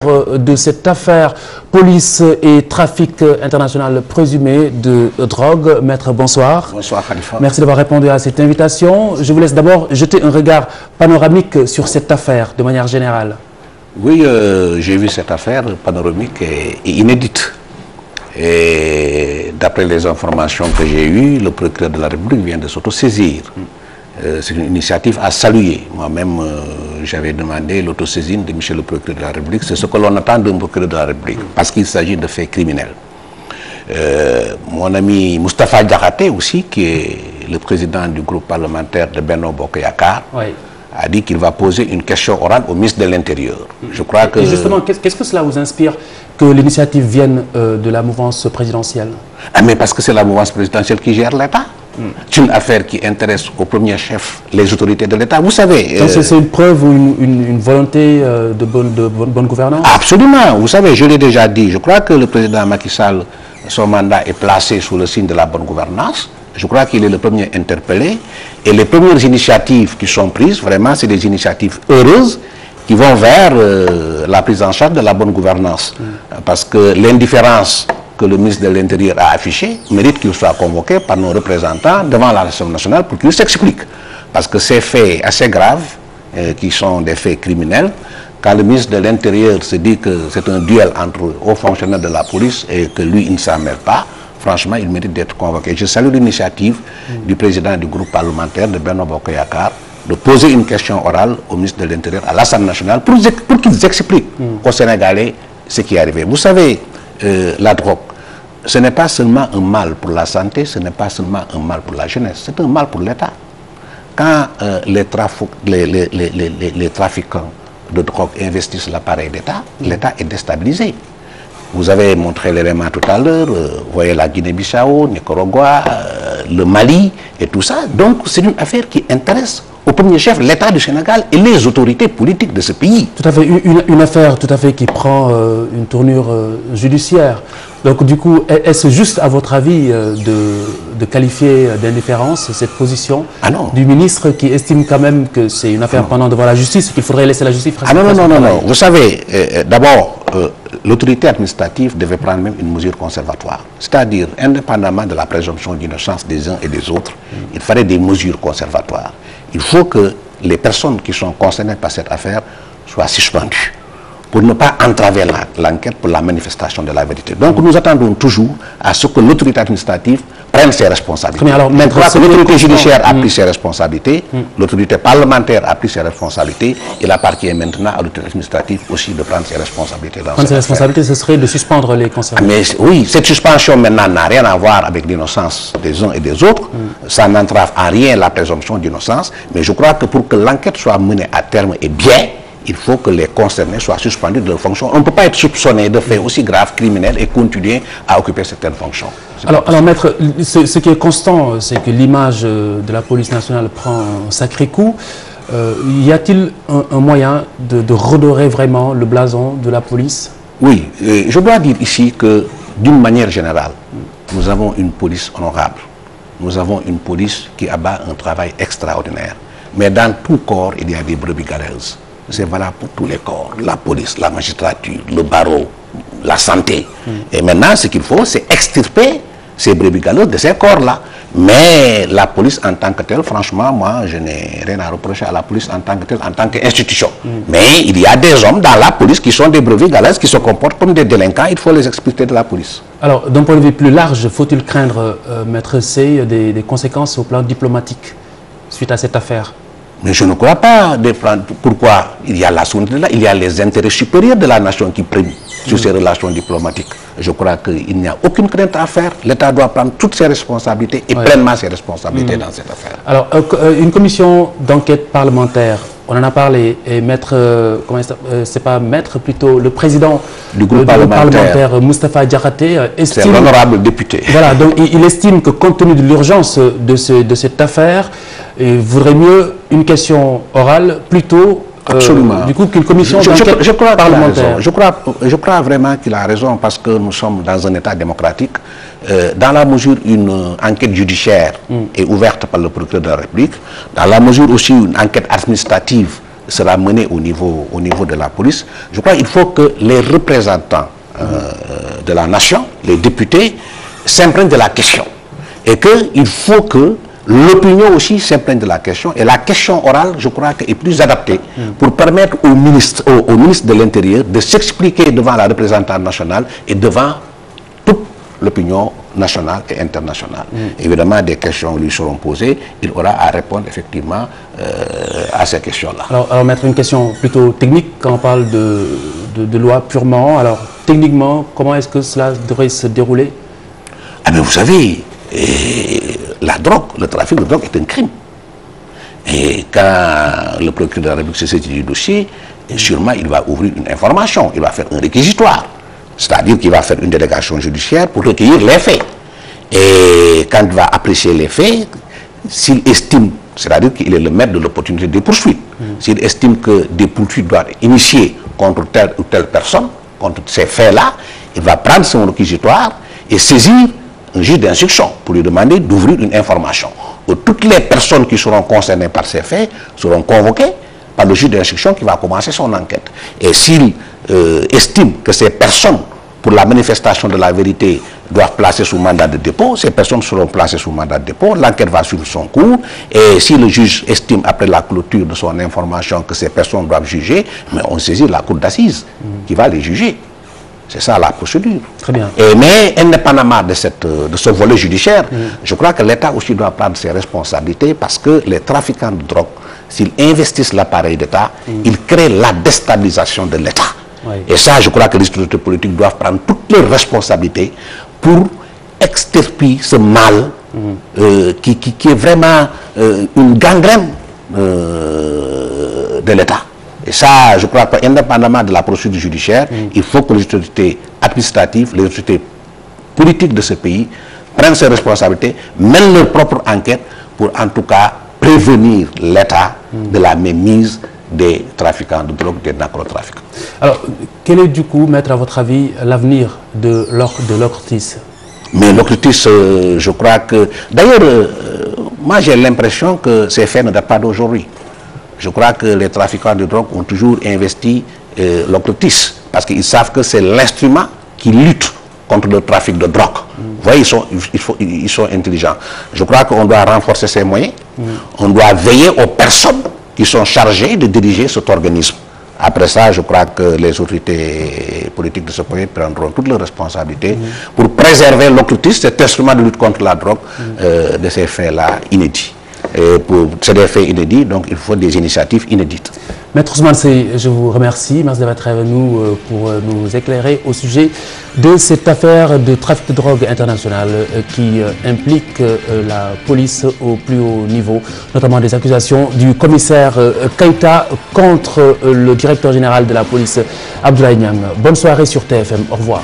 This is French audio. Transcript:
cadre de cette affaire police et trafic international présumé de drogue. Maître, bonsoir. Bonsoir Khalifa. Merci d'avoir répondu à cette invitation. Je vous laisse d'abord jeter un regard panoramique sur cette affaire de manière générale. Oui, j'ai vu cette affaire panoramique et inédite. Et d'après les informations que j'ai eues, le procureur de la République vient de s'autosaisir. C'est une initiative à saluer. Moi-même, j'avais demandé l'autosaisine de monsieur le procureur de la République. C'est ce que l'on attend d'un procureur de la République, parce qu'il s'agit de faits criminels. Mon ami Moustapha Diakhaté aussi, qui est le président du groupe parlementaire de Benno Bokk Yakaar, a dit qu'il va poser une question orale au ministre de l'Intérieur. Je crois que... Et justement, qu'est-ce que cela vous inspire que l'initiative vienne de la mouvance présidentielle? Mais parce que c'est la mouvance présidentielle qui gère l'État. C'est une affaire qui intéresse au premier chef les autorités de l'État. Vous savez... C'est une preuve ou une volonté de bonne gouvernance? Absolument. Vous savez, je l'ai déjà dit, je crois que le président Macky Sall, son mandat est placé sous le signe de la bonne gouvernance. Je crois qu'il est le premier interpellé. Et les premières initiatives qui sont prises, vraiment, c'est des initiatives heureuses qui vont vers la prise en charge de la bonne gouvernance. Parce que l'indifférence que le ministre de l'Intérieur a affichée mérite qu'il soit convoqué par nos représentants devant l'Assemblée nationale pour qu'il s'explique. Parce que ces faits assez graves, qui sont des faits criminels, quand le ministre de l'Intérieur se dit que c'est un duel entre hauts fonctionnaires de la police et que lui, il ne s'en mêle pas, franchement, il mérite d'être convoqué. Je salue l'initiative du président du groupe parlementaire de Benno Bokk Yakaar de poser une question orale au ministre de l'Intérieur à l'Assemblée nationale pour qu'ils expliquent aux Sénégalais ce qui est arrivé. Vous savez, la drogue, ce n'est pas seulement un mal pour la santé, ce n'est pas seulement un mal pour la jeunesse, c'est un mal pour l'État. Quand les trafiquants de drogue investissent l'appareil d'État, l'État est déstabilisé. Vous avez montré l'élément tout à l'heure, vous voyez la Guinée-Bissau, Nicaragua, le Mali et tout ça. Donc c'est une affaire qui intéresse au premier chef l'État du Sénégal et les autorités politiques de ce pays. Tout à fait, une affaire tout à fait qui prend une tournure judiciaire. Donc du coup, est-ce juste à votre avis de qualifier d'indifférence cette position du ministre qui estime quand même que c'est une affaire pendant devant la justice, qu'il faudrait laisser la justice faire son travail? Non. Vous savez, d'abord, l'autorité administrative devait prendre même une mesure conservatoire. C'est-à-dire, indépendamment de la présomption d'innocence des uns et des autres, il fallait des mesures conservatoires. Il faut que les personnes qui sont concernées par cette affaire soient suspendues pour ne pas entraver l'enquête pour la manifestation de la vérité. Donc nous attendons toujours à ce que l'autorité administrative prenne ses responsabilités. Mais alors, je crois que l'autorité judiciaire a pris ses responsabilités, l'autorité parlementaire a pris ses responsabilités, il appartient maintenant à l'autorité administrative aussi de prendre ses responsabilités. Prendre ses responsabilités, ce serait de suspendre les concernés. Mais oui, cette suspension maintenant n'a rien à voir avec l'innocence des uns et des autres. Ça n'entrave en rien la présomption d'innocence. Mais je crois que pour que l'enquête soit menée à terme et bien, il faut que les concernés soient suspendus de leurs fonctions. On ne peut pas être soupçonné de faits aussi graves, criminels, et continuer à occuper certaines fonctions. Alors maître, ce qui est constant, c'est que l'image de la police nationale prend un sacré coup. Y a-t-il un moyen de redorer vraiment le blason de la police? Oui, je dois dire ici que d'une manière générale, nous avons une police honorable. Nous avons une police qui abat un travail extraordinaire. Mais dans tout corps, il y a des brebis galeuses. C'est valable pour tous les corps, la police, la magistrature, le barreau, la santé. Et maintenant, ce qu'il faut, c'est extirper ces brebis galeuses de ces corps-là. Mais la police en tant que telle, franchement, moi, je n'ai rien à reprocher à la police en tant que telle, en tant qu'institution. Mais il y a des hommes dans la police qui sont des brebis galeuses, qui se comportent comme des délinquants. Il faut les expulser de la police. Alors, d'un point de vue plus large, faut-il craindre, maître C, des conséquences au plan diplomatique suite à cette affaire? Mais je ne crois pas. Pourquoi? Il y a la souveraineté, il y a les intérêts supérieurs de la nation qui priment sur ces relations diplomatiques. Je crois qu'il n'y a aucune crainte à faire. L'État doit prendre toutes ses responsabilités et pleinement ses responsabilités dans cette affaire. Alors, une commission d'enquête parlementaire, on en a parlé, et maître, c'est pas maître plutôt, le président du groupe parlementaire Moustapha Diakhaté estime... C'est l'honorable député. Voilà, donc il estime que compte tenu de l'urgence de cette affaire, il vaudrait mieux une question orale plutôt du coup qu'une commission d'enquête parlementaire. Je crois vraiment qu'il a raison parce que nous sommes dans un État démocratique. Dans la mesure où une enquête judiciaire est ouverte par le procureur de la République, dans la mesure aussi où une enquête administrative sera menée au niveau de la police, je crois qu'il faut que les représentants de la nation, les députés, s'imprègnent de la question. Et qu'il faut que l'opinion aussi s'imprègne de la question. Et la question orale, je crois, est plus adaptée pour permettre au ministre de l'Intérieur de s'expliquer devant la représentante nationale et devant toute l'opinion nationale et internationale. Évidemment, des questions lui seront posées. Il aura à répondre effectivement à ces questions-là. Alors, maître, une question plutôt technique quand on parle de loi purement. Alors, techniquement, comment est-ce que cela devrait se dérouler? Ah mais vous savez, la drogue, le trafic de drogue est un crime. Et quand le procureur de la République se saisit du dossier, sûrement il va ouvrir une information, il va faire un réquisitoire. C'est-à-dire qu'il va faire une délégation judiciaire pour recueillir les faits. Et quand il va apprécier les faits, s'il estime, c'est-à-dire qu'il est le maître de l'opportunité des poursuites, s'il estime que des poursuites doivent être initiées contre telle ou telle personne, contre ces faits-là, il va prendre son réquisitoire et saisir un juge d'instruction pour lui demander d'ouvrir une information. Où toutes les personnes qui seront concernées par ces faits seront convoquées par le juge d'instruction qui va commencer son enquête. Et s'il estime que ces personnes, pour la manifestation de la vérité, doivent placer sous mandat de dépôt, ces personnes seront placées sous mandat de dépôt, l'enquête va suivre son cours, et si le juge estime, après la clôture de son information, que ces personnes doivent juger, mais on saisit la cour d'assises qui va les juger. C'est ça la procédure. Très bien. Mais indépendamment de ce volet judiciaire, je crois que l'État aussi doit prendre ses responsabilités parce que les trafiquants de drogue, s'ils investissent l'appareil d'État, ils créent la déstabilisation de l'État. Oui. Et ça, je crois que les autorités politiques doivent prendre toutes leurs responsabilités pour extirper ce mal qui est vraiment une gangrène de l'État. Et ça, je crois qu'indépendamment de la procédure judiciaire, il faut que les autorités administratives, les autorités politiques de ce pays prennent ses responsabilités, mènent leur propre enquête pour en tout cas prévenir l'État de la mainmise des trafiquants de drogue, des narcotrafiquants. Alors, quel est du coup, maître, à votre avis, l'avenir de l'OCRTIS? Mais l'OCRTIS, je crois que... D'ailleurs, moi j'ai l'impression que ces faits ne datent pas d'aujourd'hui. Je crois que les trafiquants de drogue ont toujours investi l'OCRTIS parce qu'ils savent que c'est l'instrument qui lutte contre le trafic de drogue. Vous voyez, ils sont intelligents. Je crois qu'on doit renforcer ces moyens. On doit veiller aux personnes qui sont chargées de diriger cet organisme. Après ça, je crois que les autorités politiques de ce pays prendront toutes leurs responsabilités pour préserver l'OCRTIS, cet instrument de lutte contre la drogue, de ces faits-là inédits. Et pour ces faits inédits, donc il faut des initiatives inédites. Maître Ousmane Seye, je vous remercie. Merci d'avoir été avec nous pour nous éclairer au sujet de cette affaire de trafic de drogue international qui implique la police au plus haut niveau, notamment des accusations du commissaire Keïta contre le directeur général de la police, Abdoulaye Niang. Bonne soirée sur TFM. Au revoir.